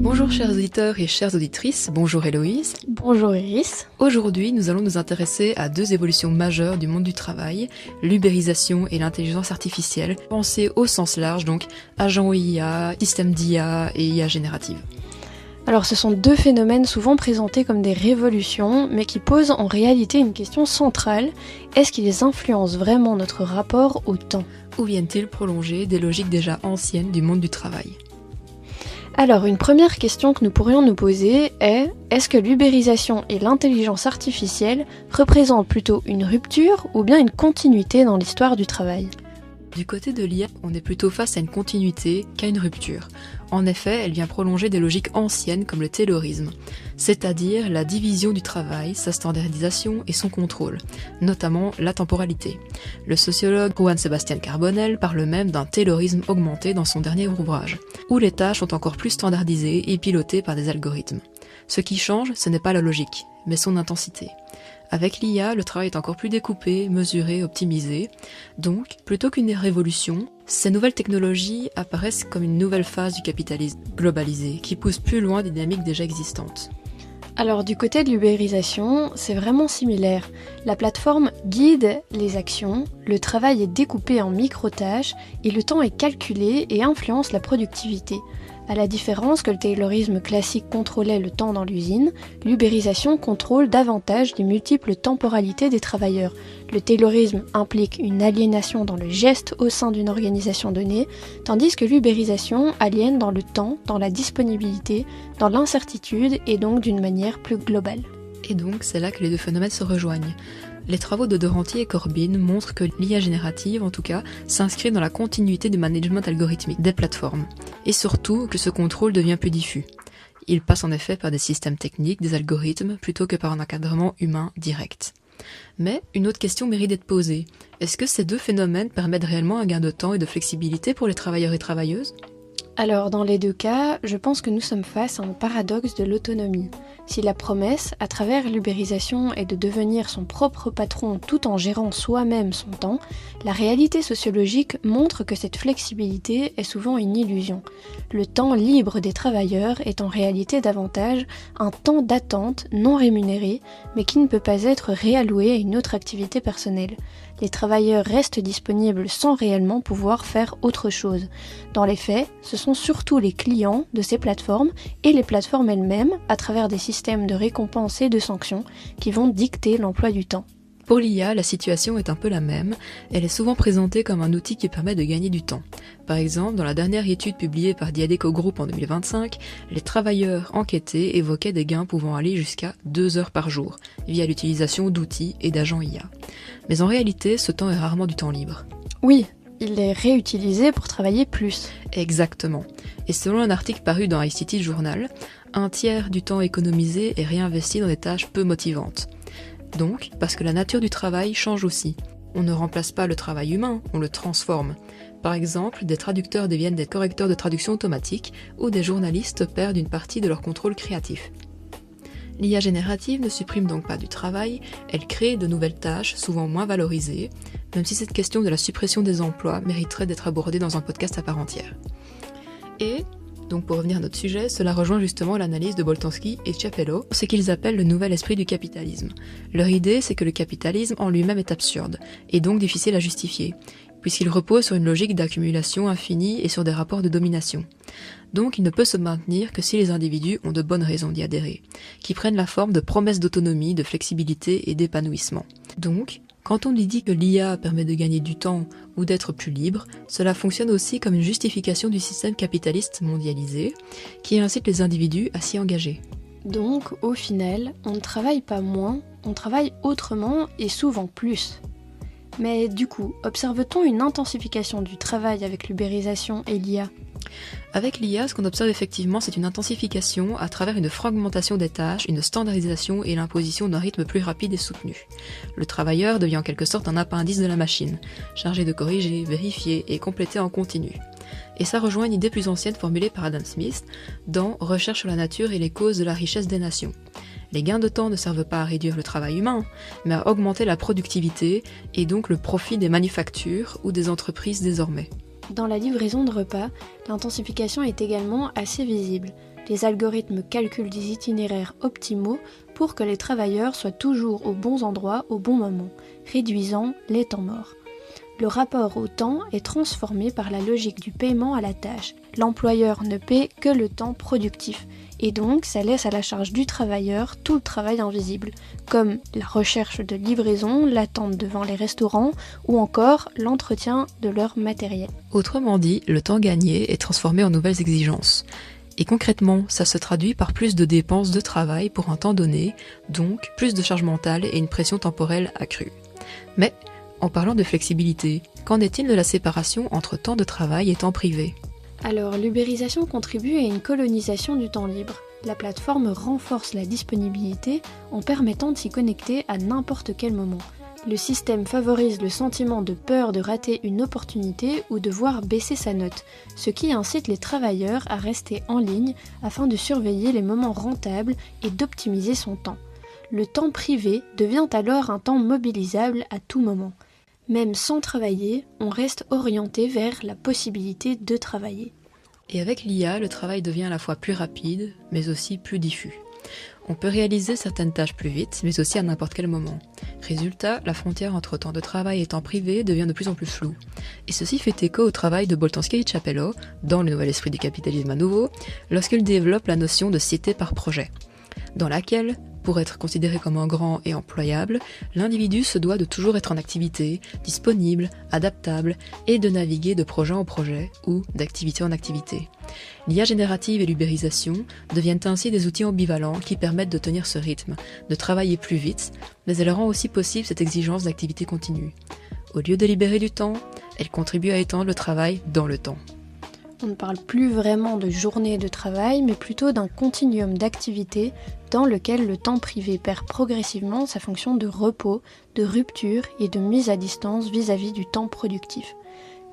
Bonjour chers auditeurs et chères auditrices, bonjour Héloïse. Bonjour Iris. Aujourd'hui, nous allons nous intéresser à deux évolutions majeures du monde du travail, l'ubérisation et l'intelligence artificielle, pensée au sens large, donc agents IA, systèmes d'IA et IA générative. Alors ce sont deux phénomènes souvent présentés comme des révolutions, mais qui posent en réalité une question centrale. Est-ce qu'ils influencent vraiment notre rapport au temps ? Ou viennent-ils prolonger des logiques déjà anciennes du monde du travail ? Alors une première question que nous pourrions nous poser est, est-ce que l'ubérisation et l'intelligence artificielle représentent plutôt une rupture ou bien une continuité dans l'histoire du travail ? Du côté de l'IA, on est plutôt face à une continuité qu'à une rupture. En effet, elle vient prolonger des logiques anciennes comme le taylorisme, c'est-à-dire la division du travail, sa standardisation et son contrôle, notamment la temporalité. Le sociologue Juan Sebastián Carbonell parle même d'un taylorisme augmenté dans son dernier ouvrage, où les tâches sont encore plus standardisées et pilotées par des algorithmes. Ce qui change, ce n'est pas la logique, mais son intensité. Avec l'IA, le travail est encore plus découpé, mesuré, optimisé. Donc, plutôt qu'une révolution, ces nouvelles technologies apparaissent comme une nouvelle phase du capitalisme globalisé, qui pousse plus loin des dynamiques déjà existantes. Alors du côté de l'ubérisation, c'est vraiment similaire. La plateforme guide les actions, le travail est découpé en micro-tâches et le temps est calculé et influence la productivité. À la différence que le taylorisme classique contrôlait le temps dans l'usine, l'ubérisation contrôle davantage les multiples temporalités des travailleurs. Le taylorisme implique une aliénation dans le geste au sein d'une organisation donnée, tandis que l'ubérisation aliène dans le temps, dans la disponibilité, dans l'incertitude et donc d'une manière plus globale. Et donc, c'est là que les deux phénomènes se rejoignent. Les travaux de Doranty et Corbin montrent que l'IA générative, en tout cas, s'inscrit dans la continuité du management algorithmique des plateformes, et surtout que ce contrôle devient plus diffus. Il passe en effet par des systèmes techniques, des algorithmes, plutôt que par un encadrement humain direct. Mais une autre question mérite d'être posée. Est-ce que ces deux phénomènes permettent réellement un gain de temps et de flexibilité pour les travailleurs et travailleuses ? Alors dans les deux cas, je pense que nous sommes face à un paradoxe de l'autonomie. Si la promesse, à travers l'ubérisation, est de devenir son propre patron tout en gérant soi-même son temps, la réalité sociologique montre que cette flexibilité est souvent une illusion. Le temps libre des travailleurs est en réalité davantage un temps d'attente non rémunéré, mais qui ne peut pas être réalloué à une autre activité personnelle. Les travailleurs restent disponibles sans réellement pouvoir faire autre chose. Dans les faits, ce sont surtout les clients de ces plateformes et les plateformes elles-mêmes, à travers des systèmes de récompense et de sanctions, qui vont dicter l'emploi du temps. Pour l'IA, la situation est un peu la même. Elle est souvent présentée comme un outil qui permet de gagner du temps. Par exemple, dans la dernière étude publiée par The Adecco Group en 2025, les travailleurs enquêtés évoquaient des gains pouvant aller jusqu'à 2 heures par jour, via l'utilisation d'outils et d'agents IA. Mais en réalité, ce temps est rarement du temps libre. Oui, il est réutilisé pour travailler plus. Exactement. Et selon un article paru dans ICT Journal, un tiers du temps économisé est réinvesti dans des tâches peu motivantes. Donc, parce que la nature du travail change aussi. On ne remplace pas le travail humain, on le transforme. Par exemple, des traducteurs deviennent des correcteurs de traduction automatique ou des journalistes perdent une partie de leur contrôle créatif. L'IA générative ne supprime donc pas du travail, elle crée de nouvelles tâches, souvent moins valorisées, même si cette question de la suppression des emplois mériterait d'être abordée dans un podcast à part entière. Et, donc pour revenir à notre sujet, cela rejoint justement l'analyse de Boltanski et Ciapello, ce qu'ils appellent le nouvel esprit du capitalisme. Leur idée, c'est que le capitalisme en lui-même est absurde, et donc difficile à justifier, puisqu'il repose sur une logique d'accumulation infinie et sur des rapports de domination. Donc il ne peut se maintenir que si les individus ont de bonnes raisons d'y adhérer, qui prennent la forme de promesses d'autonomie, de flexibilité et d'épanouissement. Donc, quand on lui dit que l'IA permet de gagner du temps ou d'être plus libre, cela fonctionne aussi comme une justification du système capitaliste mondialisé, qui incite les individus à s'y engager. Donc, au final, on ne travaille pas moins, on travaille autrement et souvent plus. Mais du coup, observe-t-on une intensification du travail avec l'ubérisation et l'IA ? Avec l'IA, ce qu'on observe effectivement, c'est une intensification à travers une fragmentation des tâches, une standardisation et l'imposition d'un rythme plus rapide et soutenu. Le travailleur devient en quelque sorte un appendice de la machine, chargé de corriger, vérifier et compléter en continu. Et ça rejoint une idée plus ancienne formulée par Adam Smith dans Recherche sur la nature et les causes de la richesse des nations. Les gains de temps ne servent pas à réduire le travail humain, mais à augmenter la productivité et donc le profit des manufactures ou des entreprises désormais. Dans la livraison de repas, l'intensification est également assez visible. Les algorithmes calculent des itinéraires optimaux pour que les travailleurs soient toujours aux bons endroits au bon moment, réduisant les temps morts. Le rapport au temps est transformé par la logique du paiement à la tâche. L'employeur ne paie que le temps productif, et donc ça laisse à la charge du travailleur tout le travail invisible, comme la recherche de livraison, l'attente devant les restaurants, ou encore l'entretien de leur matériel. Autrement dit, le temps gagné est transformé en nouvelles exigences. Et concrètement, ça se traduit par plus de dépenses de travail pour un temps donné, donc plus de charge mentale et une pression temporelle accrue. Mais, en parlant de flexibilité, qu'en est-il de la séparation entre temps de travail et temps privé ? Alors, l'ubérisation contribue à une colonisation du temps libre. La plateforme renforce la disponibilité en permettant de s'y connecter à n'importe quel moment. Le système favorise le sentiment de peur de rater une opportunité ou de voir baisser sa note, ce qui incite les travailleurs à rester en ligne afin de surveiller les moments rentables et d'optimiser son temps. Le temps privé devient alors un temps mobilisable à tout moment. Même sans travailler, on reste orienté vers la possibilité de travailler. Et avec l'IA, le travail devient à la fois plus rapide, mais aussi plus diffus. On peut réaliser certaines tâches plus vite, mais aussi à n'importe quel moment. Résultat, la frontière entre temps de travail et temps privé devient de plus en plus floue. Et ceci fait écho au travail de Boltanski et Chapello, dans Le Nouvel Esprit du Capitalisme à nouveau, lorsqu'il développe la notion de cité par projet, dans laquelle, pour être considéré comme un grand et employable, l'individu se doit de toujours être en activité, disponible, adaptable et de naviguer de projet en projet ou d'activité en activité. L'IA générative et l'ubérisation deviennent ainsi des outils ambivalents qui permettent de tenir ce rythme, de travailler plus vite, mais elle rend aussi possible cette exigence d'activité continue. Au lieu de libérer du temps, elle contribue à étendre le travail dans le temps. On ne parle plus vraiment de journée de travail, mais plutôt d'un continuum d'activités dans lequel le temps privé perd progressivement sa fonction de repos, de rupture et de mise à distance vis-à-vis du temps productif.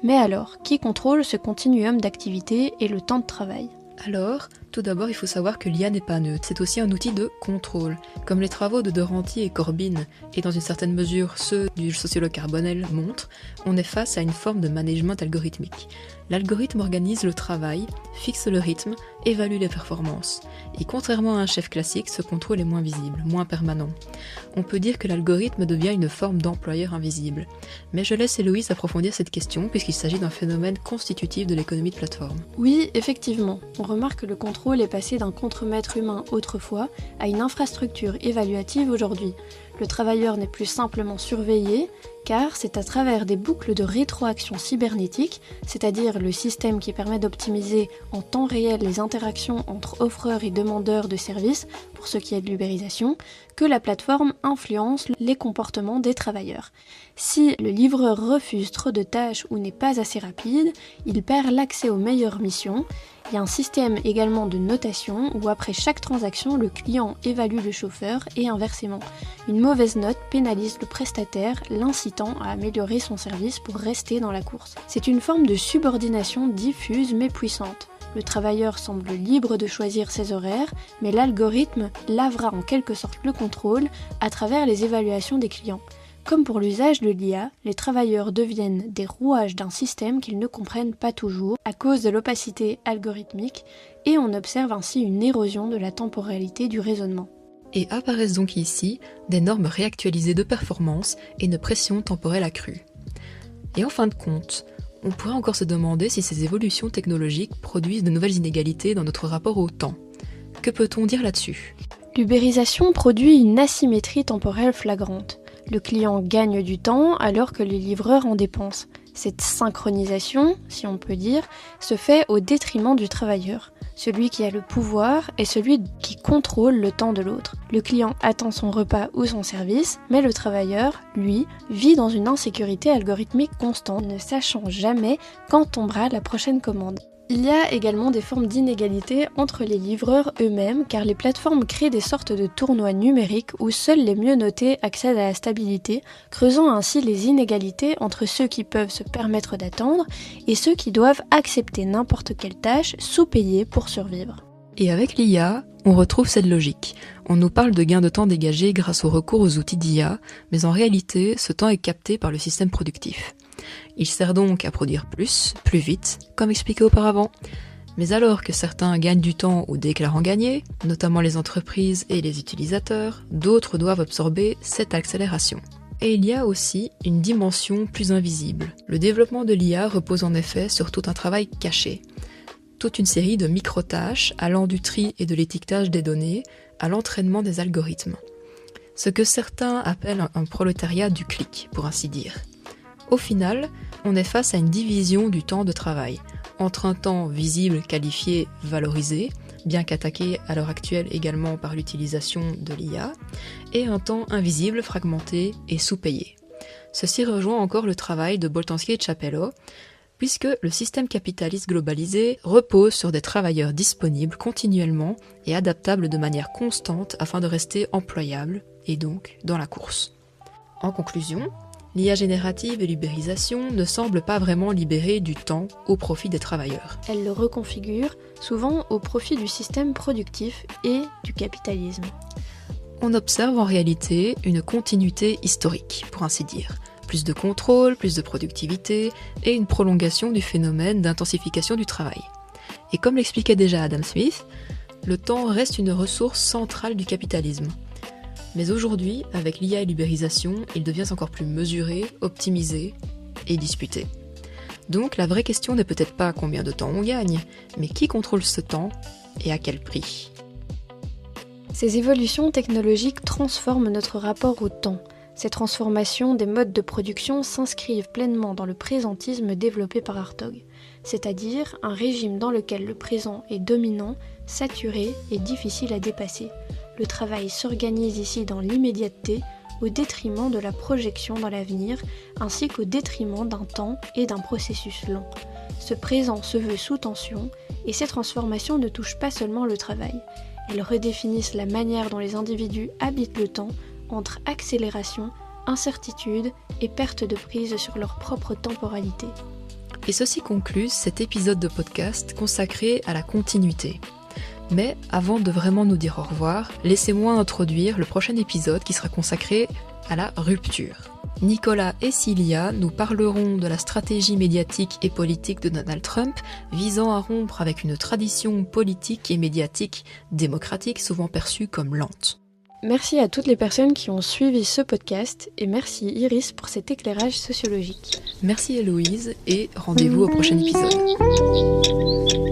Mais alors, qui contrôle ce continuum d'activités et le temps de travail ? Alors, tout d'abord, il faut savoir que l'IA n'est pas neutre, c'est aussi un outil de contrôle. Comme les travaux de Doranty et Corbin, et dans une certaine mesure ceux du sociologue Carbonell montrent, on est face à une forme de management algorithmique. L'algorithme organise le travail, fixe le rythme, évalue les performances. Et contrairement à un chef classique, ce contrôle est moins visible, moins permanent. On peut dire que l'algorithme devient une forme d'employeur invisible. Mais je laisse Héloïse approfondir cette question puisqu'il s'agit d'un phénomène constitutif de l'économie de plateforme. Oui, effectivement. On remarque que le contrôle est passé d'un contremaître humain autrefois à une infrastructure évaluative aujourd'hui. Le travailleur n'est plus simplement surveillé, car c'est à travers des boucles de rétroaction cybernétique, c'est-à-dire le système qui permet d'optimiser en temps réel les interactions entre offreurs et demandeurs de services, pour ce qui est de l'ubérisation, que la plateforme influence les comportements des travailleurs. Si le livreur refuse trop de tâches ou n'est pas assez rapide, il perd l'accès aux meilleures missions. Il y a un système également de notation où après chaque transaction, le client évalue le chauffeur et inversement. Une mauvaise note pénalise le prestataire, l'incitant à améliorer son service pour rester dans la course. C'est une forme de subordination diffuse mais puissante. Le travailleur semble libre de choisir ses horaires, mais l'algorithme lavera en quelque sorte le contrôle à travers les évaluations des clients. Comme pour l'usage de l'IA, les travailleurs deviennent des rouages d'un système qu'ils ne comprennent pas toujours à cause de l'opacité algorithmique et on observe ainsi une érosion de la temporalité du raisonnement. Et apparaissent donc ici des normes réactualisées de performance et une pression temporelle accrue. Et en fin de compte, on pourrait encore se demander si ces évolutions technologiques produisent de nouvelles inégalités dans notre rapport au temps. Que peut-on dire là-dessus ? L'ubérisation produit une asymétrie temporelle flagrante. Le client gagne du temps alors que les livreurs en dépensent. Cette synchronisation, si on peut dire, se fait au détriment du travailleur. Celui qui a le pouvoir est celui qui contrôle le temps de l'autre. Le client attend son repas ou son service, mais le travailleur, lui, vit dans une insécurité algorithmique constante, ne sachant jamais quand tombera la prochaine commande. Il y a également des formes d'inégalité entre les livreurs eux-mêmes, car les plateformes créent des sortes de tournois numériques où seuls les mieux notés accèdent à la stabilité, creusant ainsi les inégalités entre ceux qui peuvent se permettre d'attendre et ceux qui doivent accepter n'importe quelle tâche sous-payée pour survivre. Et avec l'IA, on retrouve cette logique. On nous parle de gains de temps dégagés grâce au recours aux outils d'IA, mais en réalité, ce temps est capté par le système productif. Il sert donc à produire plus vite, comme expliqué auparavant. Mais alors que certains gagnent du temps ou déclarent en gagner, notamment les entreprises et les utilisateurs, d'autres doivent absorber cette accélération. Et il y a aussi une dimension plus invisible. Le développement de l'IA repose en effet sur tout un travail caché. Toute une série de micro-tâches allant du tri et de l'étiquetage des données à l'entraînement des algorithmes. Ce que certains appellent un prolétariat du clic, pour ainsi dire. Au final, on est face à une division du temps de travail, entre un temps visible, qualifié, valorisé, bien qu'attaqué à l'heure actuelle également par l'utilisation de l'IA, et un temps invisible, fragmenté et sous-payé. Ceci rejoint encore le travail de Boltanski et Chapello, puisque le système capitaliste globalisé repose sur des travailleurs disponibles continuellement et adaptables de manière constante afin de rester employables, et donc dans la course. En conclusion, l'IA générative et l'ubérisation ne semblent pas vraiment libérer du temps au profit des travailleurs. Elle le reconfigure, souvent au profit du système productif et du capitalisme. On observe en réalité une continuité historique, pour ainsi dire. Plus de contrôle, plus de productivité et une prolongation du phénomène d'intensification du travail. Et comme l'expliquait déjà Adam Smith, le temps reste une ressource centrale du capitalisme. Mais aujourd'hui, avec l'IA et l'ubérisation, il devient encore plus mesuré, optimisé et disputé. Donc la vraie question n'est peut-être pas combien de temps on gagne, mais qui contrôle ce temps et à quel prix. Ces évolutions technologiques transforment notre rapport au temps. Ces transformations des modes de production s'inscrivent pleinement dans le présentisme développé par Hartog, c'est-à-dire un régime dans lequel le présent est dominant, saturé et difficile à dépasser. Le travail s'organise ici dans l'immédiateté, au détriment de la projection dans l'avenir, ainsi qu'au détriment d'un temps et d'un processus long. Ce présent se veut sous tension, et ces transformations ne touchent pas seulement le travail. Elles redéfinissent la manière dont les individus habitent le temps, entre accélération, incertitude et perte de prise sur leur propre temporalité. Et ceci conclut cet épisode de podcast consacré à la continuité. Mais avant de vraiment nous dire au revoir, laissez-moi introduire le prochain épisode qui sera consacré à la rupture. Nicolas et Cilia nous parleront de la stratégie médiatique et politique de Donald Trump visant à rompre avec une tradition politique et médiatique démocratique souvent perçue comme lente. Merci à toutes les personnes qui ont suivi ce podcast et merci Iris pour cet éclairage sociologique. Merci Héloïse et rendez-vous au prochain épisode.